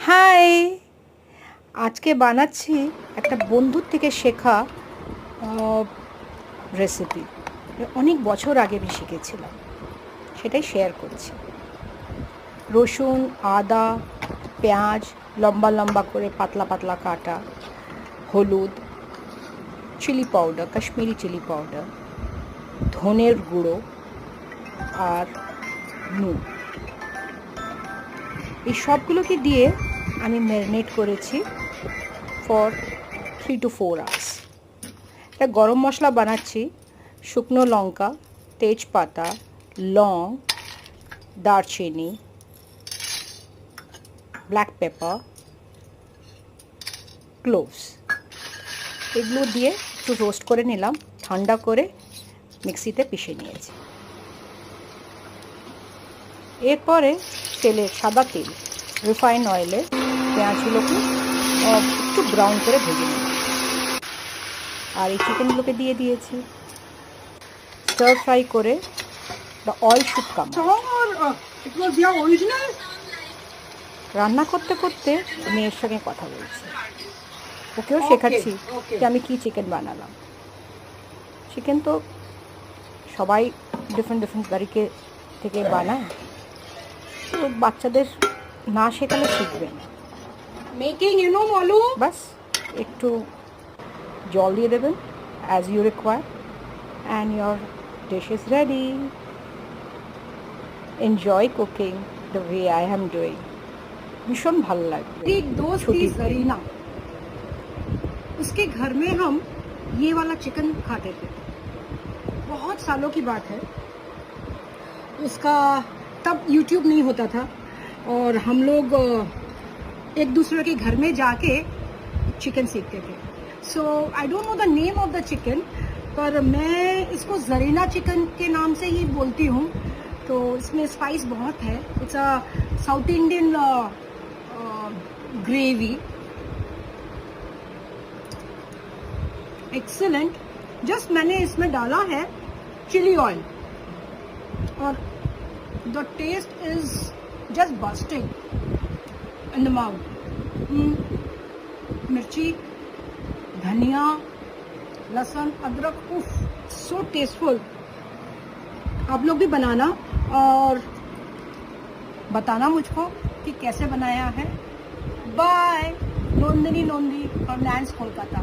High! আজকে বানাচ্ছি একটা বন্ধুর থেকে শেখা আ রেসিপি। অনেক বছর আগে আমি শিখেছিলাম। সেটাই শেয়ার করছি। রসুন, আদা, পেঁয়াজ লম্বা, লম্বা করে পাতলা, পাতলা কাটা, হলুদ, chili powder, Kashmiri chili powder, ধনের গুঁড়ো আর নুন। এই সবগুলোকে দিয়ে আমি ম্যারিনেট করেছি ফর 3 to 4 hours। এটা গরম মশলা বানাচ্ছি। শুকনো লঙ্কা, তেজপাতা, লং, দারচিনি, ব্ল্যাক পেপার, ক্লোভস এগুলো দিয়ে একটু রোস্ট করে নিলাম, ঠান্ডা করে মিক্সিতে পিষে নিয়েছি। এরপরে সাদা তেল, রিফাইন অয়েলে পেঁয়াজগুলোকে একটু ব্রাউন করে ভেজে নিলাম। আর এই চিকেনগুলোকে দিয়ে দিয়েছি। স্টার ফ্রাই করে দ্য অয়েল শুড কাম। রান্না করতে করতে মেয়ের সঙ্গে কথা বলছি, ওকেও শেখাচ্ছি যে আমি কি চিকেন বানালাম। চিকেন তো সবাই ডিফারেন্ট ডিফারেন্ট বাড়িতে থেকে বানায়, তো বাচ্চাদের না শেখালে শিখবে না। মেকিং মলু বাস একটু জল দিয়ে দেবেন as you require and your dish is ready. Enjoy cooking the way I am doing. भीषण ভালো লাগবে। एक दोस्त थी जरीना, उसके घर में हम ये वाला चिकन खाते थे। बहुत सालों की बात है। उसका तब YouTube नहीं होता था और हम लोग एक दूसरे के घर में जाके चिकन सीखते थे। So I don't know the name of the chicken, पर मैं इसको जरीना चिकन के नाम से ही बोलती हूँ। तो इसमें स्पाइस बहुत है। It's a South Indian gravy, excellent. Just मैंने इसमें डाला है चिली ऑयल और the taste is just busting in the mouth. मिर्ची, धनिया, लहसुन, अदरक, उफ, सो टेस्टफुल। आप लोग भी बनाना और बताना मुझको कि कैसे बनाया है। Bye. Nandini Nandi from lands Kolkata.